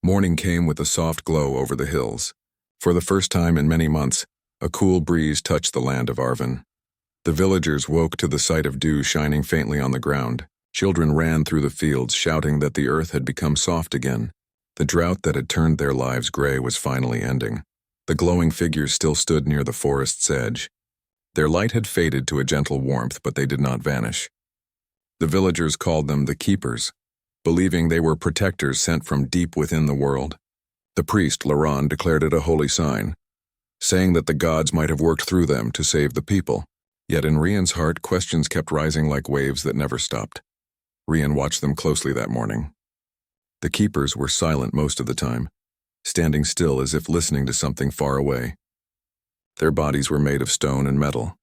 Morning came with a soft glow over the hills. For the first time in many months, a cool breeze touched the land of Arvin. The villagers woke to the sight of dew shining faintly on the ground. Children ran through the fields, shouting that the earth had become soft again. The drought that had turned their lives gray was finally ending. The glowing figures still stood near the forest's edge. Their light had faded to a gentle warmth, but they did not vanish. The villagers called them the Keepers, believing they were protectors sent from deep within the world. The priest, Laron, declared it a holy sign, saying that the gods might have worked through them to save the people. Yet in Rian's heart, questions kept rising like waves that never stopped. Rian watched them closely that morning. The Keepers were silent most of the time, standing still as if listening to something far away. Their bodies were made of stone and metal,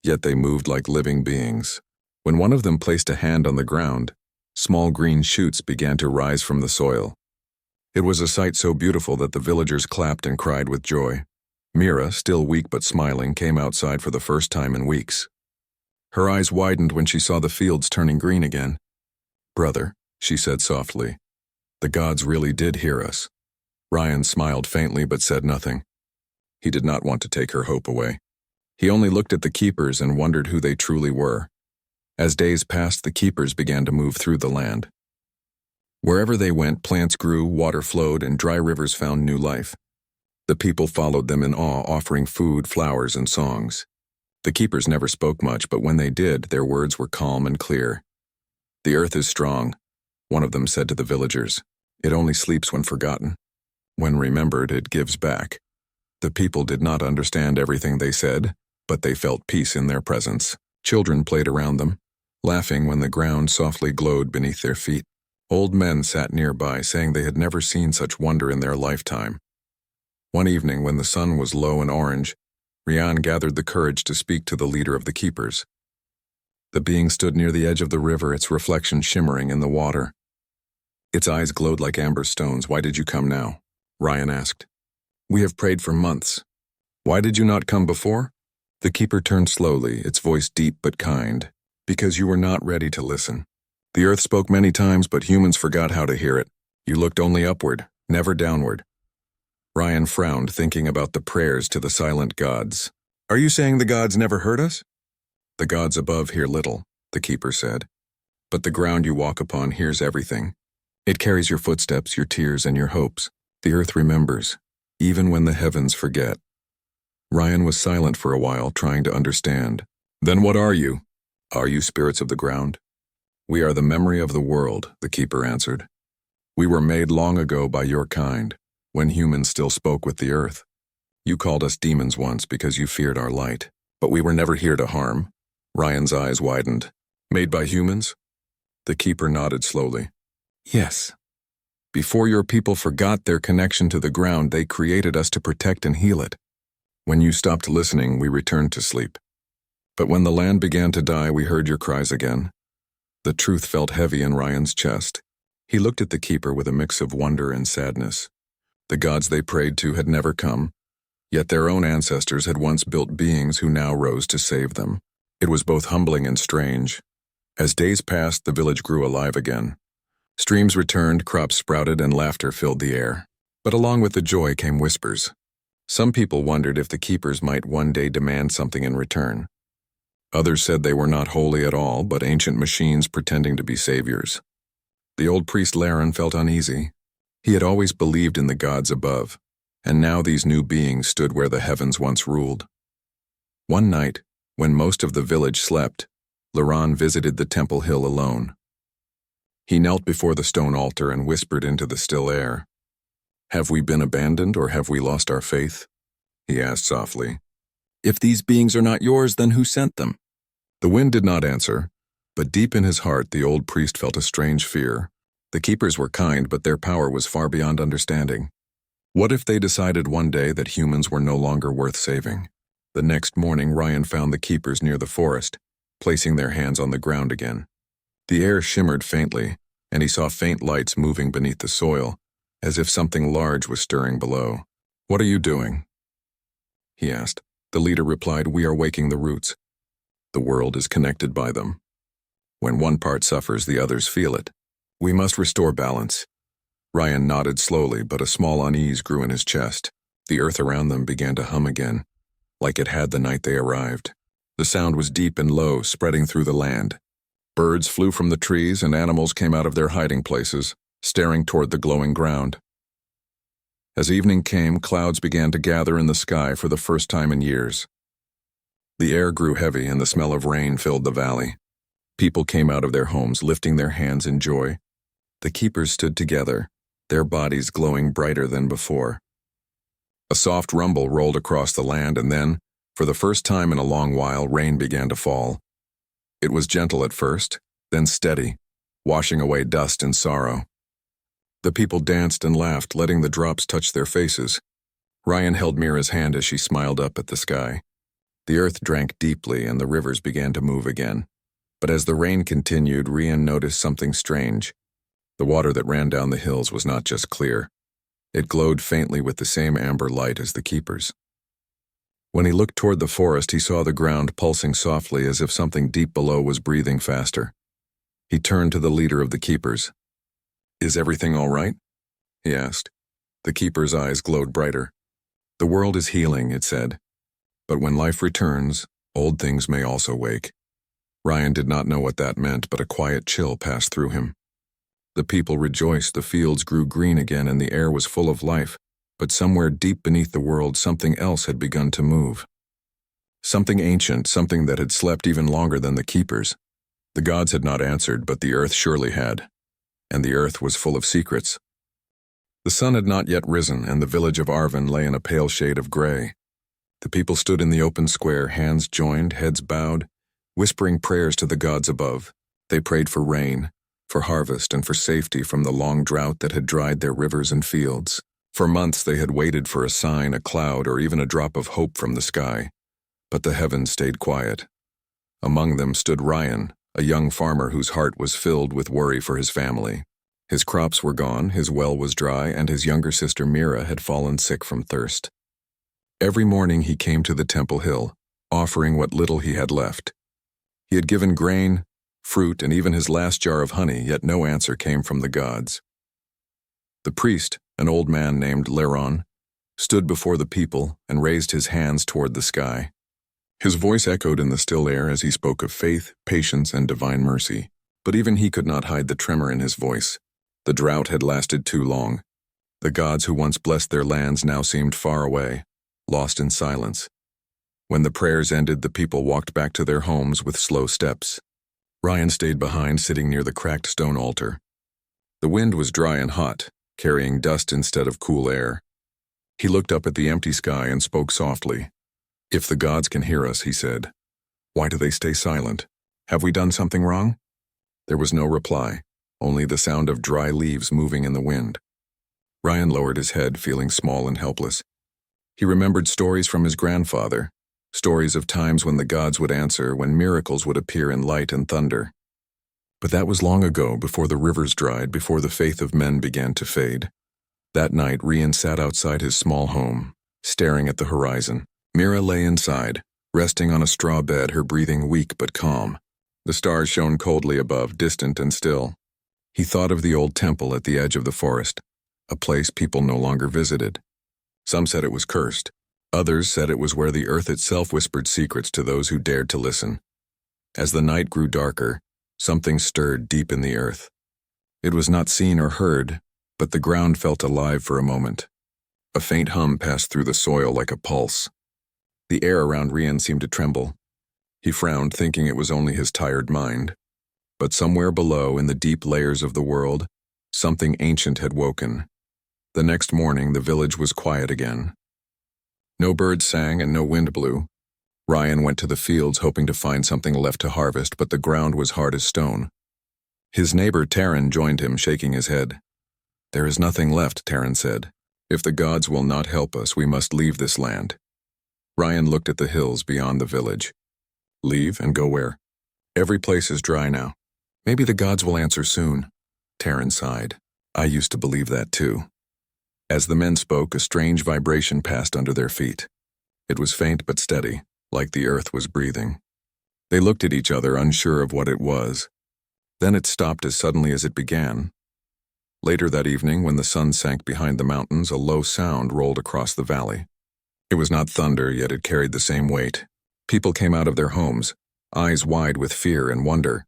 yet they moved like living beings. When one of them placed a hand on the ground, small green shoots began to rise from the soil. It was a sight so beautiful that the villagers clapped and cried with joy. Mira, still weak but smiling, came outside for the first time in weeks. Her eyes widened when she saw the fields turning green again. "Brother," she said softly, "the gods really did hear us." Ryan smiled faintly but said nothing. He did not want to take her hope away. He only looked at the Keepers and wondered who they truly were. As days passed, the Keepers began to move through the land. Wherever they went, plants grew, water flowed, and dry rivers found new life. The people followed them in awe, offering food, flowers, and songs. The Keepers never spoke much, but when they did, their words were calm and clear. "The earth is strong," one of them said to the villagers. "It only sleeps when forgotten. When remembered, it gives back." The people did not understand everything they said, but they felt peace in their presence. Children played around them, laughing when the ground softly glowed beneath their feet. Old men sat nearby, saying they had never seen such wonder in their lifetime. One evening, when the sun was low and orange, Rian gathered the courage to speak to the leader of the Keepers. The being stood near the edge of the river, its reflection shimmering in the water. Its eyes glowed like amber stones. "Why did you come now?" Ryan asked. "We have prayed for months. Why did you not come before?" The Keeper turned slowly, its voice deep but kind. "Because you were not ready to listen. The earth spoke many times, but humans forgot how to hear it. You looked only upward, never downward." Ryan frowned, thinking about the prayers to the silent gods. "Are you saying the gods never heard us?" "The gods above hear little," the Keeper said. "But the ground you walk upon hears everything. It carries your footsteps, your tears, and your hopes. The earth remembers, even when the heavens forget." Ryan was silent for a while, trying to understand. "Then what are you? Are you spirits of the ground?" "We are the memory of the world," the Keeper answered. "We were made long ago by your kind, when humans still spoke with the earth. You called us demons once because you feared our light, but we were never here to harm." Ryan's eyes widened. "Made by humans?" The Keeper nodded slowly. "Yes. Before your people forgot their connection to the ground, they created us to protect and heal it. When you stopped listening, we returned to sleep. But when the land began to die, we heard your cries again." The truth felt heavy in Ryan's chest. He looked at the Keeper with a mix of wonder and sadness. The gods they prayed to had never come, yet their own ancestors had once built beings who now rose to save them. It was both humbling and strange. As days passed, the village grew alive again. Streams returned, crops sprouted, and laughter filled the air. But along with the joy came whispers. Some people wondered if the Keepers might one day demand something in return. Others said they were not holy at all, but ancient machines pretending to be saviors. The old priest Laron felt uneasy. He had always believed in the gods above, and now these new beings stood where the heavens once ruled. One night, when most of the village slept, Laron visited the temple hill alone. He knelt before the stone altar and whispered into the still air. "Have we been abandoned, or have we lost our faith?" he asked softly. "If these beings are not yours, then who sent them?" The wind did not answer, but deep in his heart the old priest felt a strange fear. The Keepers were kind, but their power was far beyond understanding. What if they decided one day that humans were no longer worth saving? The next morning, Ryan found the Keepers near the forest, placing their hands on the ground again. The air shimmered faintly, and he saw faint lights moving beneath the soil, as if something large was stirring below. "What are you doing?" he asked. The leader replied, "We are waking the roots. The world is connected by them. When one part suffers, the others feel it. We must restore balance. Ryan nodded slowly, but a small unease grew in his chest. The earth around them began to hum again, like it had the night they arrived. The sound was deep and low, spreading through the land. Birds flew from the trees and animals came out of their hiding places, staring toward the glowing ground. As evening came, clouds began to gather in the sky for the first time in years. The air grew heavy and the smell of rain filled the valley. People came out of their homes, lifting their hands in joy. The keepers stood together, their bodies glowing brighter than before. A soft rumble rolled across the land, and then, for the first time in a long while, rain began to fall. It was gentle at first, then steady, washing away dust and sorrow. The people danced and laughed, letting the drops touch their faces. Ryan held Mira's hand as she smiled up at the sky. The earth drank deeply and the rivers began to move again. But as the rain continued, Ryan noticed something strange. The water that ran down the hills was not just clear. It glowed faintly with the same amber light as the keepers. When he looked toward the forest, he saw the ground pulsing softly as if something deep below was breathing faster. He turned to the leader of the keepers. "Is everything all right?" he asked. The keeper's eyes glowed brighter. "The world is healing," it said. "But when life returns, old things may also wake." Ryan did not know what that meant, but a quiet chill passed through him. The people rejoiced, the fields grew green again, and the air was full of life. But somewhere deep beneath the world, something else had begun to move. Something ancient, something that had slept even longer than the keepers. The gods had not answered, but the earth surely had. And the earth was full of secrets. The sun had not yet risen, and the village of Arvin lay in a pale shade of gray. The people stood in the open square, hands joined, heads bowed, whispering prayers to the gods above. They prayed for rain, for harvest, and for safety from the long drought that had dried their rivers and fields. For months they had waited for a sign, a cloud, or even a drop of hope from the sky. But the heavens stayed quiet. Among them stood Ryan, a young farmer whose heart was filled with worry for his family. His crops were gone, his well was dry, and his younger sister Mira had fallen sick from thirst. Every morning he came to the temple hill, offering what little he had left. He had given grain, fruit, and even his last jar of honey, yet no answer came from the gods. The priest, an old man named Leron, stood before the people and raised his hands toward the sky. His voice echoed in the still air as he spoke of faith, patience, and divine mercy. But even he could not hide the tremor in his voice. The drought had lasted too long. The gods who once blessed their lands now seemed far away, lost in silence. When the prayers ended, the people walked back to their homes with slow steps. Ryan stayed behind, sitting near the cracked stone altar. The wind was dry and hot, carrying dust instead of cool air. He looked up at the empty sky and spoke softly. "If the gods can hear us," he said, "why do they stay silent? Have we done something wrong?" There was no reply, only the sound of dry leaves moving in the wind. Ryan lowered his head, feeling small and helpless. He remembered stories from his grandfather, stories of times when the gods would answer, when miracles would appear in light and thunder. But that was long ago, before the rivers dried, before the faith of men began to fade. That night, Ryan sat outside his small home, staring at the horizon. Mira lay inside, resting on a straw bed, her breathing weak but calm. The stars shone coldly above, distant and still. He thought of the old temple at the edge of the forest, a place people no longer visited. Some said it was cursed. Others said it was where the earth itself whispered secrets to those who dared to listen. As the night grew darker, something stirred deep in the earth. It was not seen or heard, but the ground felt alive for a moment. A faint hum passed through the soil like a pulse. The air around Ryan seemed to tremble. He frowned, thinking it was only his tired mind. But somewhere below, in the deep layers of the world, something ancient had woken. The next morning, the village was quiet again. No birds sang and no wind blew. Ryan went to the fields hoping to find something left to harvest, but the ground was hard as stone. His neighbor Taryn joined him, shaking his head. "There is nothing left," Taryn said. "If the gods will not help us, we must leave this land." Ryan looked at the hills beyond the village. "Leave and go where?" "Every place is dry now. Maybe the gods will answer soon." Taryn sighed. "I used to believe that too." As the men spoke, a strange vibration passed under their feet. It was faint but steady, like the earth was breathing. They looked at each other, unsure of what it was. Then it stopped as suddenly as it began. Later that evening, when the sun sank behind the mountains, a low sound rolled across the valley. It was not thunder, yet it carried the same weight. People came out of their homes, eyes wide with fear and wonder.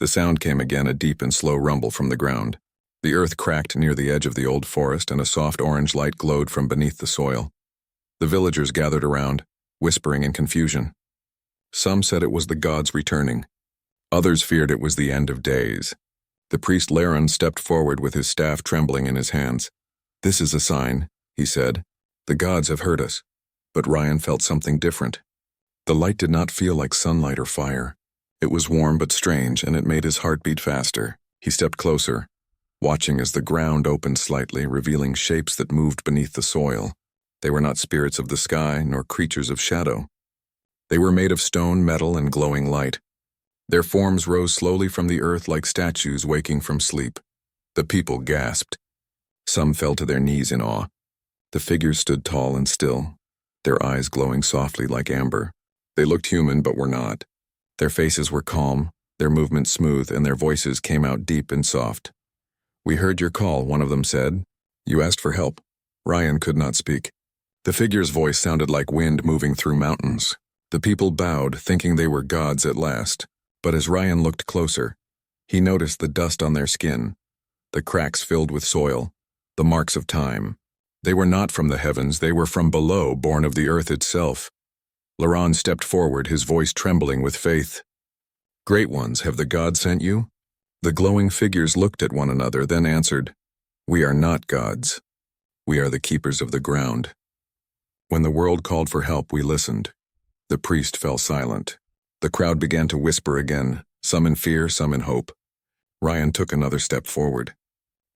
The sound came again, a deep and slow rumble from the ground. The earth cracked near the edge of the old forest, and a soft orange light glowed from beneath the soil. The villagers gathered around, whispering in confusion. Some said it was the gods returning. Others feared it was the end of days. The priest Laren stepped forward with his staff trembling in his hands. "This is a sign," he said. "The gods have heard us." But Ryan felt something different. The light did not feel like sunlight or fire. It was warm but strange, and it made his heart beat faster. He stepped closer, watching as the ground opened slightly, revealing shapes that moved beneath the soil. They were not spirits of the sky, nor creatures of shadow. They were made of stone, metal, and glowing light. Their forms rose slowly from the earth like statues waking from sleep. The people gasped. Some fell to their knees in awe. The figures stood tall and still, their eyes glowing softly like amber. They looked human but were not. Their faces were calm, their movements smooth, and their voices came out deep and soft. "We heard your call," one of them said. "You asked for help." Ryan could not speak. The figure's voice sounded like wind moving through mountains. The people bowed, thinking they were gods at last. But as Ryan looked closer, he noticed the dust on their skin, the cracks filled with soil, the marks of time. They were not from the heavens, they were from below, born of the earth itself. Laron stepped forward, his voice trembling with faith. "Great ones, have the gods sent you?" The glowing figures looked at one another, then answered, "We are not gods. We are the keepers of the ground." When the world called for help, we listened. The priest fell silent. The crowd began to whisper again, some in fear, some in hope. Ryan took another step forward.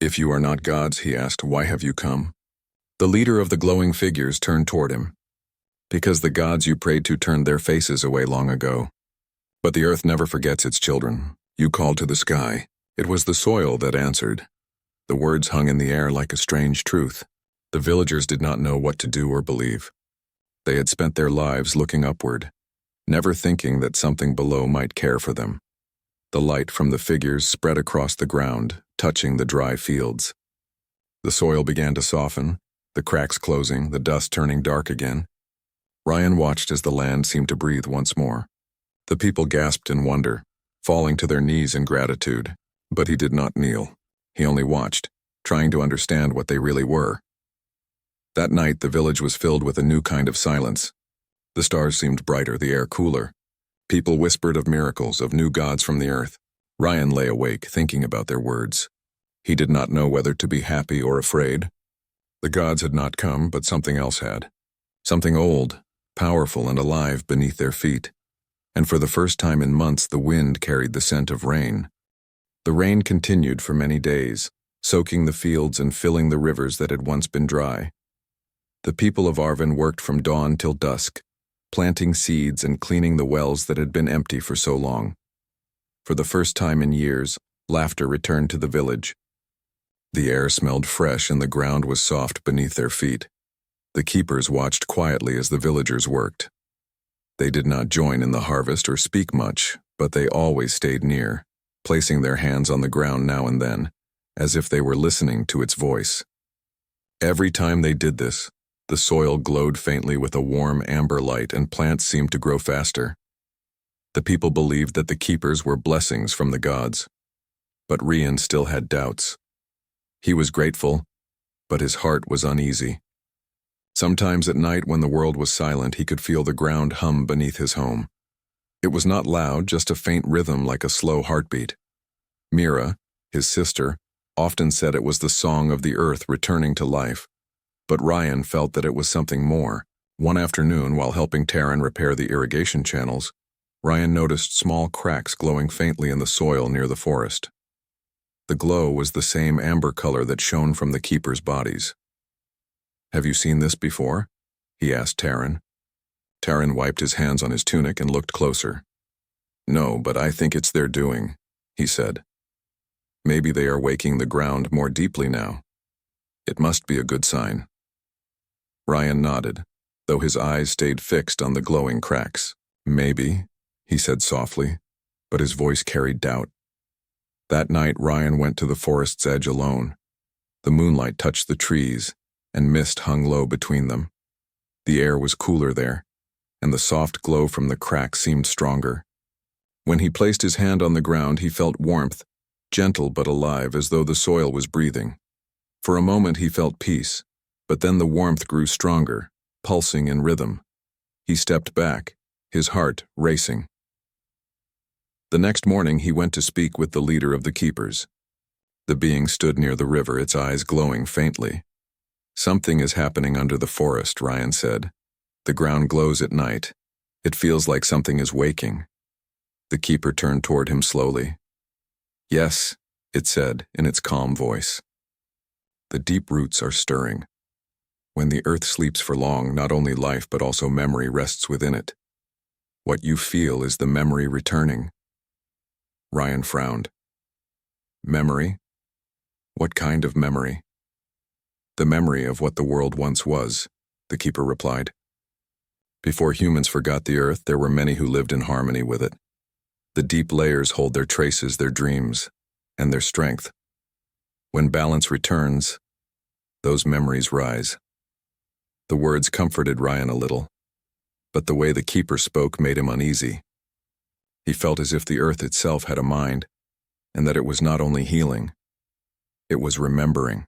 "If you are not gods," he asked, "why have you come?" The leader of the glowing figures turned toward him. "Because the gods you prayed to turned their faces away long ago. But the earth never forgets its children. You called to the sky. It was the soil that answered." The words hung in the air like a strange truth. The villagers did not know what to do or believe. They had spent their lives looking upward, never thinking that something below might care for them. The light from the figures spread across the ground, touching the dry fields. The soil began to soften, the cracks closing, the dust turning dark again. Ryan watched as the land seemed to breathe once more. The people gasped in wonder, falling to their knees in gratitude. But he did not kneel. He only watched, trying to understand what they really were. That night, the village was filled with a new kind of silence. The stars seemed brighter, the air cooler. People whispered of miracles, of new gods from the earth. Ryan lay awake, thinking about their words. He did not know whether to be happy or afraid. The gods had not come, but something else had. Something old, powerful, and alive beneath their feet. And for the first time in months, the wind carried the scent of rain. The rain continued for many days, soaking the fields and filling the rivers that had once been dry. The people of Arvin worked from dawn till dusk, planting seeds and cleaning the wells that had been empty for so long. For the first time in years, laughter returned to the village. The air smelled fresh and the ground was soft beneath their feet. The keepers watched quietly as the villagers worked. They did not join in the harvest or speak much, but they always stayed near, placing their hands on the ground now and then, as if they were listening to its voice. Every time they did this, the soil glowed faintly with a warm amber light and plants seemed to grow faster. The people believed that the keepers were blessings from the gods. But Ryan still had doubts. He was grateful, but his heart was uneasy. Sometimes at night when the world was silent, he could feel the ground hum beneath his home. It was not loud, just a faint rhythm like a slow heartbeat. Mira, his sister, often said it was the song of the earth returning to life. But Ryan felt that it was something more. One afternoon, while helping Taryn repair the irrigation channels, Ryan noticed small cracks glowing faintly in the soil near the forest. The glow was the same amber color that shone from the keepers' bodies. "Have you seen this before?" he asked Taryn. Taryn wiped his hands on his tunic and looked closer. "No, but I think it's their doing," he said. "Maybe they are waking the ground more deeply now. It must be a good sign." Ryan nodded, though his eyes stayed fixed on the glowing cracks. "Maybe," he said softly, but his voice carried doubt. That night, Ryan went to the forest's edge alone. The moonlight touched the trees, and mist hung low between them. The air was cooler there, and the soft glow from the cracks seemed stronger. When he placed his hand on the ground, he felt warmth, gentle but alive, as though the soil was breathing. For a moment he felt peace, but then the warmth grew stronger, pulsing in rhythm. He stepped back, his heart racing. The next morning he went to speak with the leader of the keepers. The being stood near the river, its eyes glowing faintly. "Something is happening under the forest," Ryan said. "The ground glows at night. It feels like something is waking." The keeper turned toward him slowly. "Yes," it said in its calm voice. "The deep roots are stirring. When the earth sleeps for long, not only life but also memory rests within it. What you feel is the memory returning." Ryan frowned. "Memory? What kind of memory?" "The memory of what the world once was," the keeper replied. "Before humans forgot the earth, there were many who lived in harmony with it. The deep layers hold their traces, their dreams, and their strength. When balance returns, those memories rise." The words comforted Ryan a little, but the way the keeper spoke made him uneasy. He felt as if the earth itself had a mind, and that it was not only healing, it was remembering.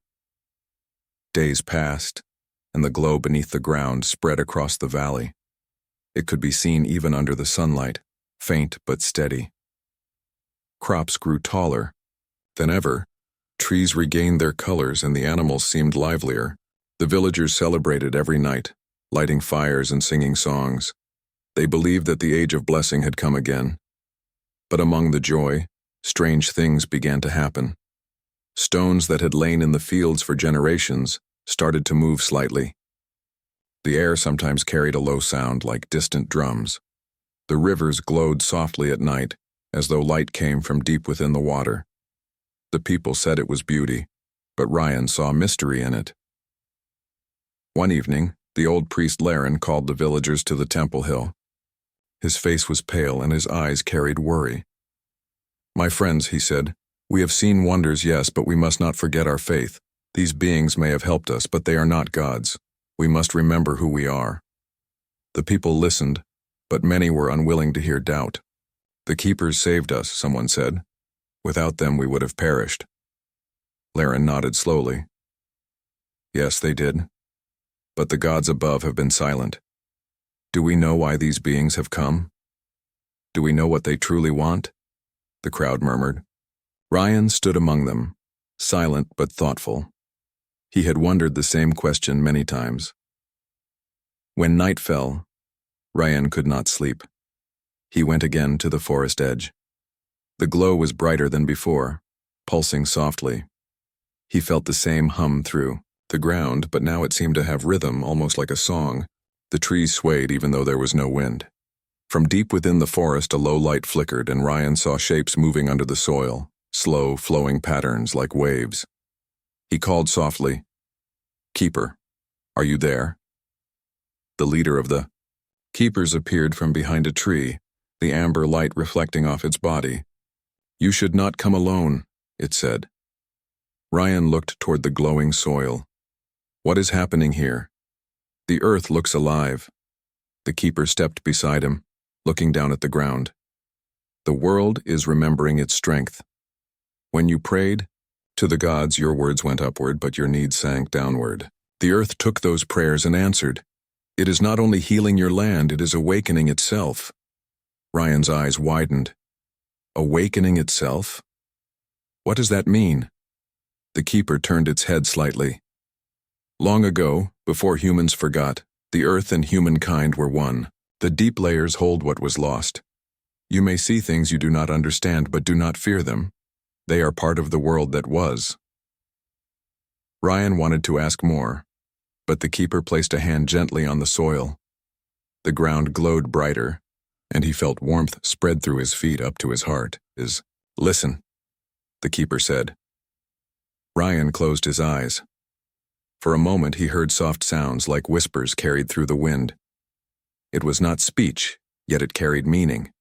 Days passed, and the glow beneath the ground spread across the valley. It could be seen even under the sunlight, faint but steady. Crops grew taller than ever, trees regained their colors, and the animals seemed livelier. The villagers celebrated every night, lighting fires and singing songs. They believed that the age of blessing had come again. But among the joy, strange things began to happen. Stones that had lain in the fields for generations started to move slightly. The air sometimes carried a low sound like distant drums. The rivers glowed softly at night, as though light came from deep within the water. The people said it was beauty, but Ryan saw mystery in it. One evening, the old priest Laren called the villagers to the temple hill. His face was pale and his eyes carried worry. "My friends," he said, "we have seen wonders, yes, but we must not forget our faith. These beings may have helped us, but they are not gods. We must remember who we are." The people listened, but many were unwilling to hear doubt. "The keepers saved us," someone said. "Without them we would have perished." Laren nodded slowly. "Yes, they did. But the gods above have been silent. Do we know why these beings have come? Do we know what they truly want?" The crowd murmured. Ryan stood among them, silent but thoughtful. He had wondered the same question many times. When night fell, Ryan could not sleep. He went again to the forest edge. The glow was brighter than before, pulsing softly. He felt the same hum through the ground, but now it seemed to have rhythm, almost like a song. The trees swayed even though there was no wind. From deep within the forest, a low light flickered, and Ryan saw shapes moving under the soil, slow, flowing patterns like waves. He called softly, "Keeper, are you there?" The leader of the keepers appeared from behind a tree, the amber light reflecting off its body. "You should not come alone," it said. Ryan looked toward the glowing soil. "What is happening here?" "The earth looks alive." The keeper stepped beside him, looking down at the ground. "The world is remembering its strength. When you prayed to the gods, your words went upward, but your needs sank downward. The earth took those prayers and answered. It is not only healing your land, it is awakening itself." Ryan's eyes widened. "Awakening itself? What does that mean?" The keeper turned its head slightly. "Long ago, before humans forgot, the earth and humankind were one. The deep layers hold what was lost. You may see things you do not understand, but do not fear them. They are part of the world that was." Ryan wanted to ask more, but the keeper placed a hand gently on the soil. The ground glowed brighter, and he felt warmth spread through his feet up to his heart. "Listen," the keeper said. Ryan closed his eyes. For a moment he heard soft sounds like whispers carried through the wind. It was not speech, yet it carried meaning.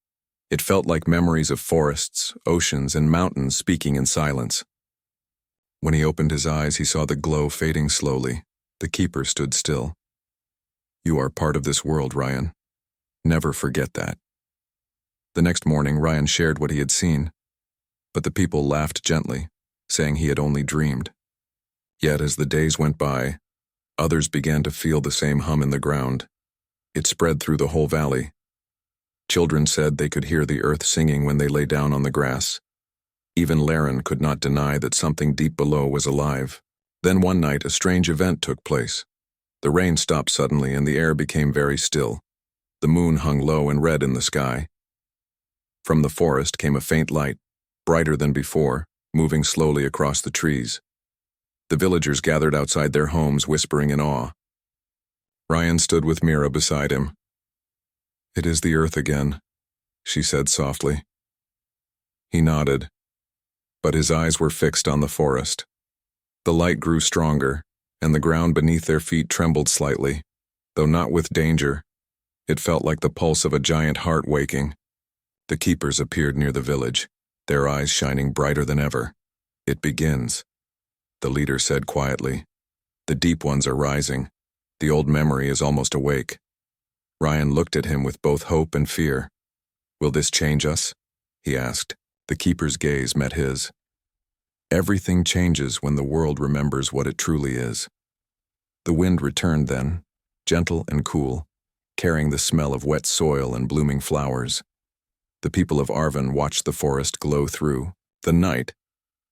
It felt like memories of forests, oceans, and mountains speaking in silence. When he opened his eyes, he saw the glow fading slowly. The keeper stood still. "You are part of this world, Ryan. Never forget that." The next morning, Ryan shared what he had seen, but the people laughed gently, saying he had only dreamed. Yet as the days went by, others began to feel the same hum in the ground. It spread through the whole valley. Children said they could hear the earth singing when they lay down on the grass. Even Laren could not deny that something deep below was alive. Then one night, a strange event took place. The rain stopped suddenly and the air became very still. The moon hung low and red in the sky. From the forest came a faint light, brighter than before, moving slowly across the trees. The villagers gathered outside their homes, whispering in awe. Ryan stood with Mira beside him. "It is the earth again," she said softly. He nodded, but his eyes were fixed on the forest. The light grew stronger, and the ground beneath their feet trembled slightly, though not with danger. It felt like the pulse of a giant heart waking. The keepers appeared near the village, their eyes shining brighter than ever. "It begins," the leader said quietly. "The deep ones are rising. The old memory is almost awake." Ryan looked at him with both hope and fear. "Will this change us?" he asked. The keeper's gaze met his. "Everything changes when the world remembers what it truly is." The wind returned then, gentle and cool, carrying the smell of wet soil and blooming flowers. The people of Arvin watched the forest glow through the night,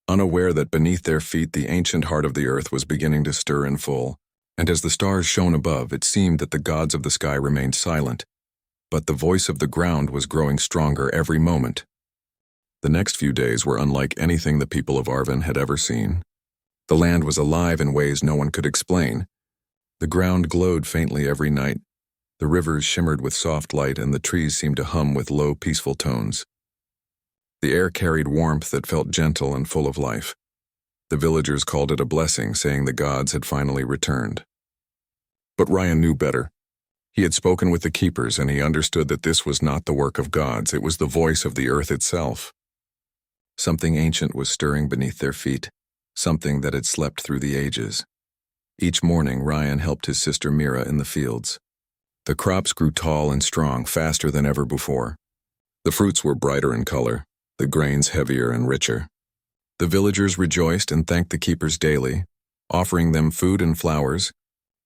unaware that beneath their feet the ancient heart of the earth was beginning to stir in full, and as the stars shone above, it seemed that the gods of the sky remained silent, but the voice of the ground was growing stronger every moment. The next few days were unlike anything the people of Arvin had ever seen. The land was alive in ways no one could explain. The ground glowed faintly every night. The rivers shimmered with soft light, and the trees seemed to hum with low, peaceful tones. The air carried warmth that felt gentle and full of life. The villagers called it a blessing, saying the gods had finally returned. But Ryan knew better. He had spoken with the keepers, and he understood that this was not the work of gods, it was the voice of the earth itself. Something ancient was stirring beneath their feet, something that had slept through the ages. Each morning, Ryan helped his sister Mira in the fields. The crops grew tall and strong, faster than ever before. The fruits were brighter in color, the grains heavier and richer. The villagers rejoiced and thanked the keepers daily, offering them food and flowers,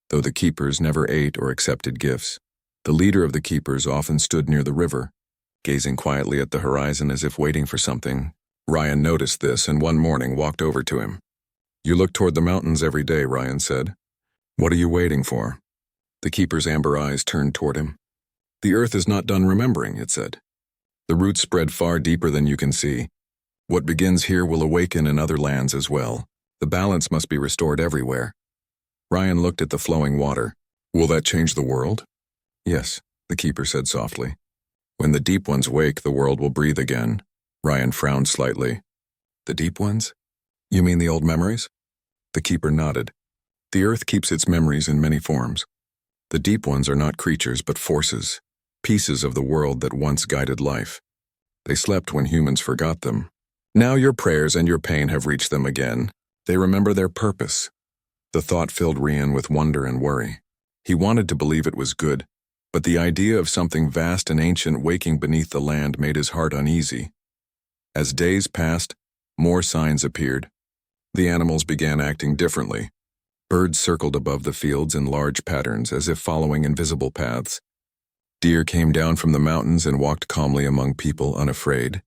though the keepers never ate or accepted gifts. The leader of the keepers often stood near the river, gazing quietly at the horizon as if waiting for something. Ryan noticed this and one morning walked over to him. "You look toward the mountains every day," Ryan said. "What are you waiting for?" The keeper's amber eyes turned toward him. "The earth is not done remembering," it said. "The roots spread far deeper than you can see. What begins here will awaken in other lands as well. The balance must be restored everywhere." Ryan looked at the flowing water. "Will that change the world?" "Yes," the keeper said softly. "When the deep ones wake, the world will breathe again." Ryan frowned slightly. "The deep ones? You mean the old memories?" The keeper nodded. "The earth keeps its memories in many forms. The deep ones are not creatures but forces, pieces of the world that once guided life. They slept when humans forgot them. Now your prayers and your pain have reached them again. They remember their purpose." The thought filled Ryan with wonder and worry. He wanted to believe it was good, but the idea of something vast and ancient waking beneath the land made his heart uneasy. As days passed, more signs appeared. The animals began acting differently. Birds circled above the fields in large patterns as if following invisible paths. Deer came down from the mountains and walked calmly among people, unafraid.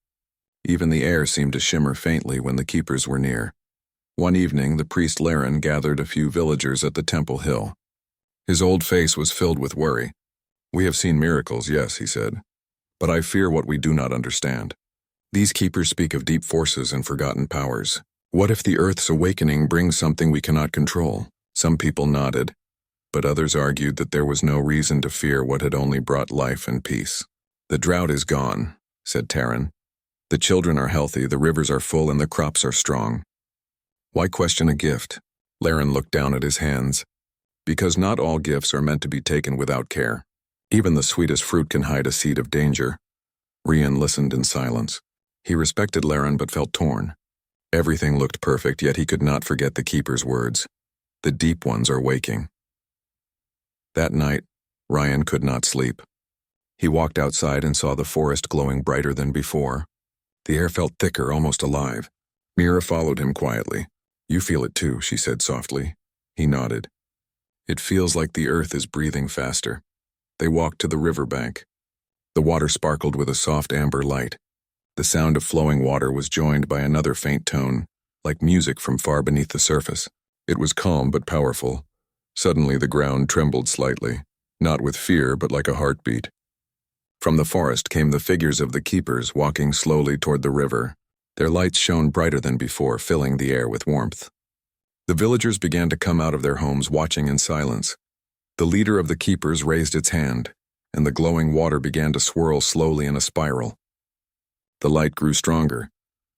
Even the air seemed to shimmer faintly when the keepers were near. One evening, the priest Laren gathered a few villagers at the temple hill. His old face was filled with worry. "We have seen miracles, yes," he said, "but I fear what we do not understand. These keepers speak of deep forces and forgotten powers. What if the earth's awakening brings something we cannot control?" Some people nodded, but others argued that there was no reason to fear what had only brought life and peace. "The drought is gone," said Taryn. "The children are healthy, the rivers are full, and the crops are strong." "Why question a gift?" Laren looked down at his hands. "Because not all gifts are meant to be taken without care. Even the sweetest fruit can hide a seed of danger." Ryan listened in silence. He respected Laren but felt torn. Everything looked perfect, yet he could not forget the keeper's words. The deep ones are waking. That night, Ryan could not sleep. He walked outside and saw the forest glowing brighter than before. The air felt thicker, almost alive. Mira followed him quietly. "You feel it too," she said softly. He nodded. "It feels like the earth is breathing faster." They walked to the riverbank. The water sparkled with a soft amber light. The sound of flowing water was joined by another faint tone, like music from far beneath the surface. It was calm but powerful. Suddenly the ground trembled slightly, not with fear but like a heartbeat. From the forest came the figures of the keepers walking slowly toward the river. Their lights shone brighter than before, filling the air with warmth. The villagers began to come out of their homes, watching in silence. The leader of the keepers raised its hand, and the glowing water began to swirl slowly in a spiral. The light grew stronger,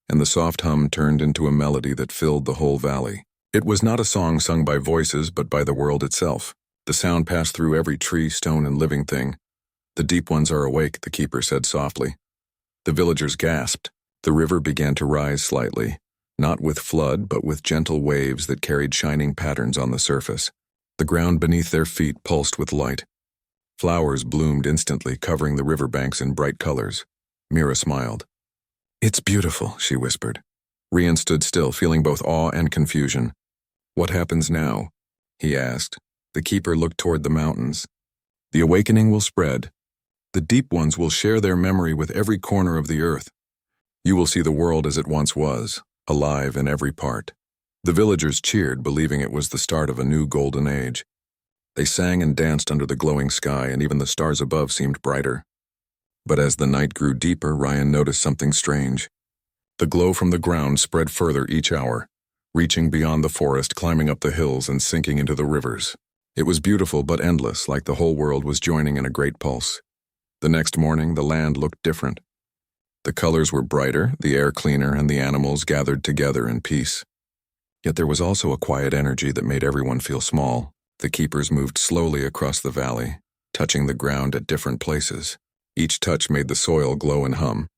and the soft hum turned into a melody that filled the whole valley. It was not a song sung by voices, but by the world itself. The sound passed through every tree, stone, and living thing. "The deep ones are awake," the keeper said softly. The villagers gasped. The river began to rise slightly, not with flood, but with gentle waves that carried shining patterns on the surface. The ground beneath their feet pulsed with light. Flowers bloomed instantly, covering the riverbanks in bright colors. Mira smiled. "It's beautiful," she whispered. Rian stood still, feeling both awe and confusion. "What happens now?" he asked. The keeper looked toward the mountains. "The awakening will spread. The deep ones will share their memory with every corner of the earth. You will see the world as it once was, alive in every part." The villagers cheered, believing it was the start of a new golden age. They sang and danced under the glowing sky, and even the stars above seemed brighter. But as the night grew deeper, Ryan noticed something strange. The glow from the ground spread further each hour, reaching beyond the forest, climbing up the hills, and sinking into the rivers. It was beautiful but endless, like the whole world was joining in a great pulse. The next morning, the land looked different. The colors were brighter, the air cleaner, and the animals gathered together in peace. Yet there was also a quiet energy that made everyone feel small. The keepers moved slowly across the valley, touching the ground at different places. Each touch made the soil glow and hum.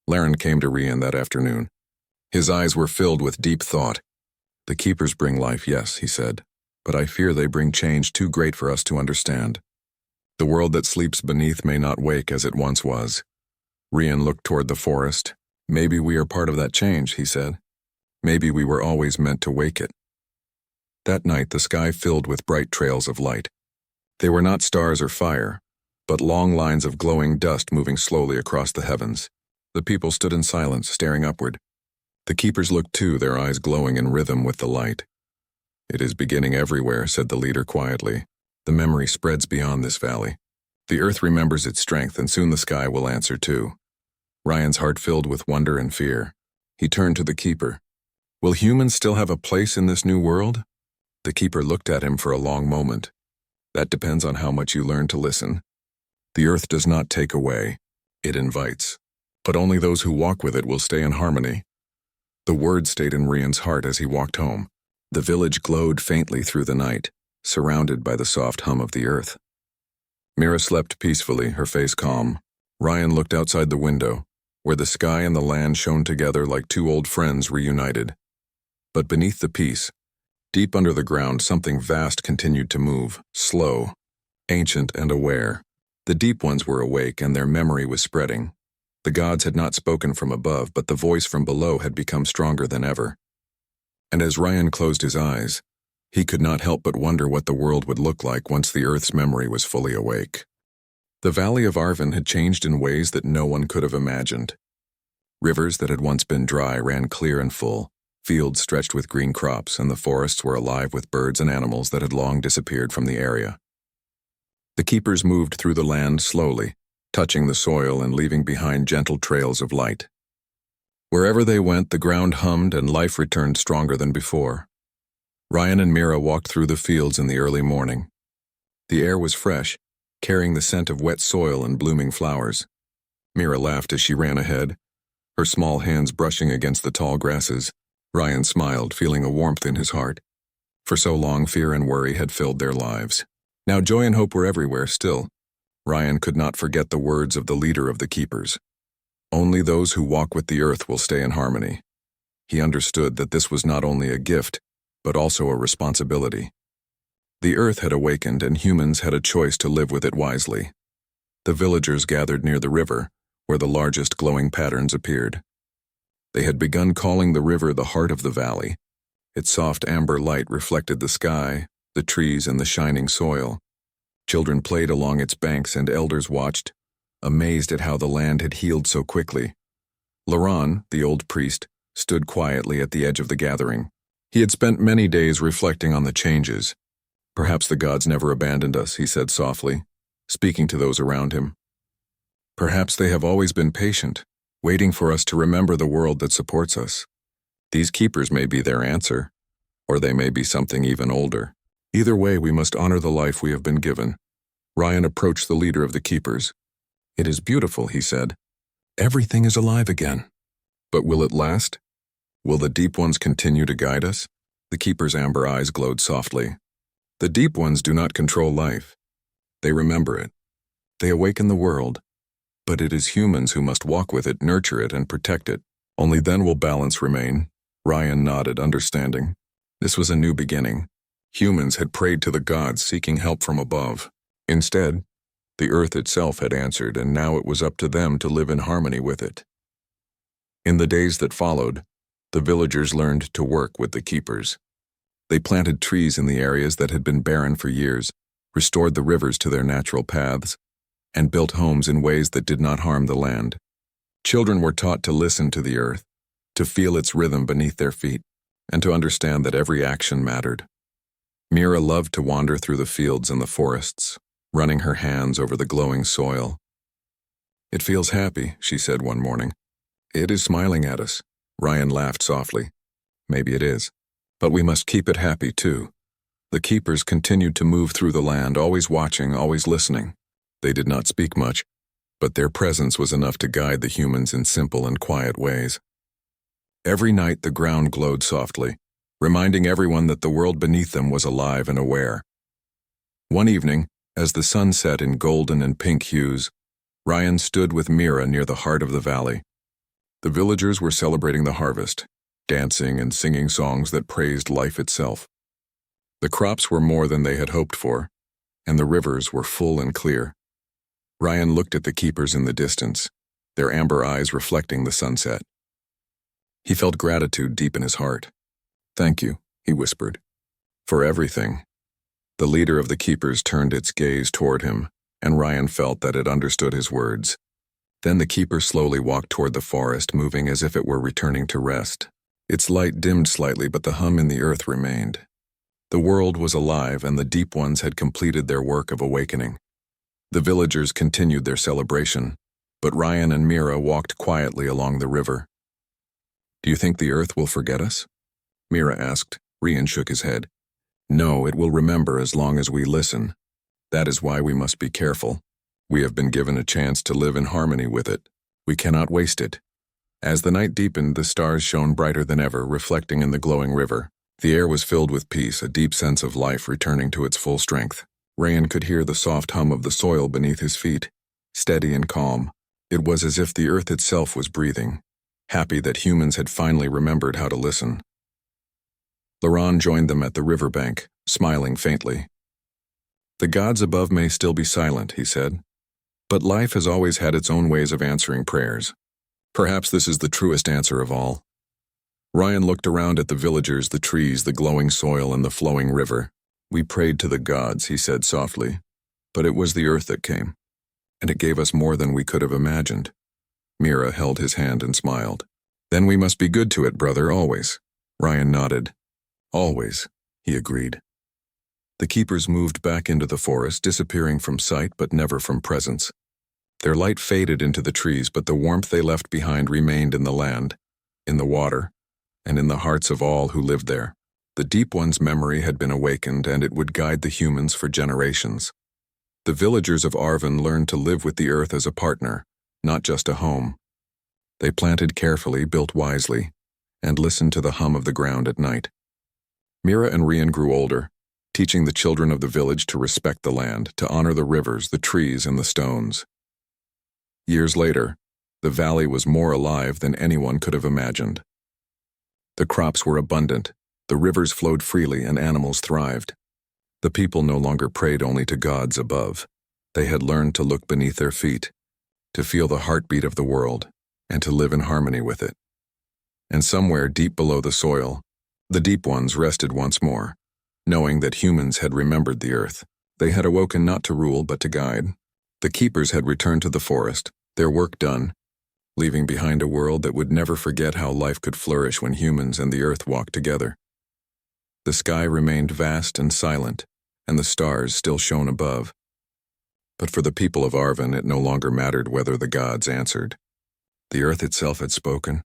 Laren came to Rian that afternoon. His eyes were filled with deep thought. "The keepers bring life, yes," he said, "but I fear they bring change too great for us to understand. The world that sleeps beneath may not wake as it once was." Rian looked toward the forest. "Maybe we are part of that change," he said. "Maybe we were always meant to wake it." That night the sky filled with bright trails of light. They were not stars or fire, but long lines of glowing dust moving slowly across the heavens. The people stood in silence, staring upward. The keepers looked too, their eyes glowing in rhythm with the light. "It is beginning everywhere," said the leader quietly. "The memory spreads beyond this valley. The earth remembers its strength, and soon the sky will answer too." Ryan's heart filled with wonder and fear. He turned to the keeper. "Will humans still have a place in this new world?" The keeper looked at him for a long moment. "That depends on how much you learn to listen. The earth does not take away, it invites. But only those who walk with it will stay in harmony." The word stayed in Rian's heart as he walked home. The village glowed faintly through the night, surrounded by the soft hum of the earth. Mira slept peacefully, her face calm. Ryan looked outside the window, where the sky and the land shone together like two old friends reunited. But beneath the peace, deep under the ground, something vast continued to move, slow, ancient and aware. The deep ones were awake, and their memory was spreading. The gods had not spoken from above, but the voice from below had become stronger than ever. And as Ryan closed his eyes, he could not help but wonder what the world would look like once the earth's memory was fully awake. The valley of Arvin had changed in ways that no one could have imagined. Rivers that had once been dry ran clear and full. Fields stretched with green crops, and the forests were alive with birds and animals that had long disappeared from the area. The keepers moved through the land slowly, touching the soil and leaving behind gentle trails of light. Wherever they went, the ground hummed and life returned stronger than before. Ryan and Mira walked through the fields in the early morning. The air was fresh, carrying the scent of wet soil and blooming flowers. Mira laughed as she ran ahead, her small hands brushing against the tall grasses. Ryan smiled, feeling a warmth in his heart. For so long, fear and worry had filled their lives. Now joy and hope were everywhere still. Ryan could not forget the words of the leader of the keepers. "Only those who walk with the earth will stay in harmony." He understood that this was not only a gift, but also a responsibility. The earth had awakened and humans had a choice to live with it wisely. The villagers gathered near the river, where the largest glowing patterns appeared. They had begun calling the river the heart of the valley. Its soft amber light reflected the sky, the trees, and the shining soil. Children played along its banks and elders watched, amazed at how the land had healed so quickly. Laurent, the old priest, stood quietly at the edge of the gathering. He had spent many days reflecting on the changes. "Perhaps the gods never abandoned us," he said softly, speaking to those around him. "Perhaps they have always been patient, waiting for us to remember the world that supports us. These keepers may be their answer, or they may be something even older. Either way, we must honor the life we have been given." Ryan approached the leader of the keepers. "It is beautiful," he said. "Everything is alive again. But will it last? Will the Deep Ones continue to guide us?" The keeper's amber eyes glowed softly. "The Deep Ones do not control life. They remember it. They awaken the world. But it is humans who must walk with it, nurture it, and protect it. Only then will balance remain." Ryan nodded, understanding. This was a new beginning. Humans had prayed to the gods, seeking help from above. Instead, the earth itself had answered, and now it was up to them to live in harmony with it. In the days that followed, the villagers learned to work with the keepers. They planted trees in the areas that had been barren for years, restored the rivers to their natural paths, and built homes in ways that did not harm the land. Children were taught to listen to the earth, to feel its rhythm beneath their feet, and to understand that every action mattered. Mira loved to wander through the fields and the forests, running her hands over the glowing soil. "It feels happy," she said one morning. "It is smiling at us." Ryan laughed softly. "Maybe it is. But we must keep it happy too." The keepers continued to move through the land, always watching, always listening. They did not speak much, but their presence was enough to guide the humans in simple and quiet ways. Every night the ground glowed softly, reminding everyone that the world beneath them was alive and aware. One evening, as the sun set in golden and pink hues, Ryan stood with Mira near the heart of the valley. The villagers were celebrating the harvest, dancing and singing songs that praised life itself. The crops were more than they had hoped for, and the rivers were full and clear. Ryan looked at the keepers in the distance, their amber eyes reflecting the sunset. He felt gratitude deep in his heart. "Thank you," he whispered, "for everything." The leader of the keepers turned its gaze toward him, and Ryan felt that it understood his words. Then the keeper slowly walked toward the forest, moving as if it were returning to rest. Its light dimmed slightly, but the hum in the earth remained. The world was alive, and the Deep Ones had completed their work of awakening. The villagers continued their celebration, but Ryan and Mira walked quietly along the river. "Do you think the earth will forget us?" Mira asked. Ryan shook his head. "No, it will remember as long as we listen. That is why we must be careful. We have been given a chance to live in harmony with it. We cannot waste it." As the night deepened, the stars shone brighter than ever, reflecting in the glowing river. The air was filled with peace, a deep sense of life returning to its full strength. Ryan could hear the soft hum of the soil beneath his feet, steady and calm. It was as if the earth itself was breathing, happy that humans had finally remembered how to listen. Laurent joined them at the riverbank, smiling faintly. "The gods above may still be silent," he said, "but life has always had its own ways of answering prayers. Perhaps this is the truest answer of all." Ryan looked around at the villagers, the trees, the glowing soil, and the flowing river. "We prayed to the gods," he said softly, "but it was the earth that came, and it gave us more than we could have imagined." Mira held his hand and smiled. "Then we must be good to it, brother, always." Ryan nodded. "Always," he agreed. The keepers moved back into the forest, disappearing from sight but never from presence. Their light faded into the trees, but the warmth they left behind remained in the land, in the water, and in the hearts of all who lived there. The Deep One's memory had been awakened, and it would guide the humans for generations. The villagers of Arvin learned to live with the earth as a partner, not just a home. They planted carefully, built wisely, and listened to the hum of the ground at night. Mira and Rian grew older, teaching the children of the village to respect the land, to honor the rivers, the trees, and the stones. Years later, the valley was more alive than anyone could have imagined. The crops were abundant, the rivers flowed freely, and animals thrived. The people no longer prayed only to gods above. They had learned to look beneath their feet, to feel the heartbeat of the world, and to live in harmony with it. And somewhere deep below the soil, the deep ones rested once more, knowing that humans had remembered the earth. They had awoken not to rule but to guide. The keepers had returned to the forest, their work done, leaving behind a world that would never forget how life could flourish when humans and the earth walked together. The sky remained vast and silent, and the stars still shone above. But for the people of Arvin, it no longer mattered whether the gods answered. The earth itself had spoken,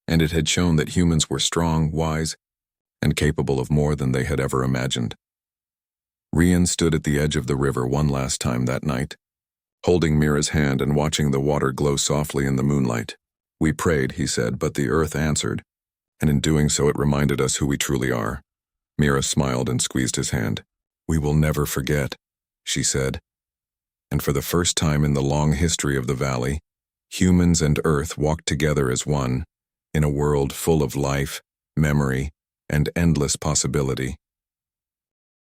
and it had shown that humans were strong, wise, and capable of more than they had ever imagined. Rian stood at the edge of the river one last time that night, holding Mira's hand and watching the water glow softly in the moonlight. "We prayed," he said, "but the earth answered, and in doing so it reminded us who we truly are." Mira smiled and squeezed his hand. "We will never forget," she said. And for the first time in the long history of the valley, humans and earth walked together as one, in a world full of life, memory, and endless possibility.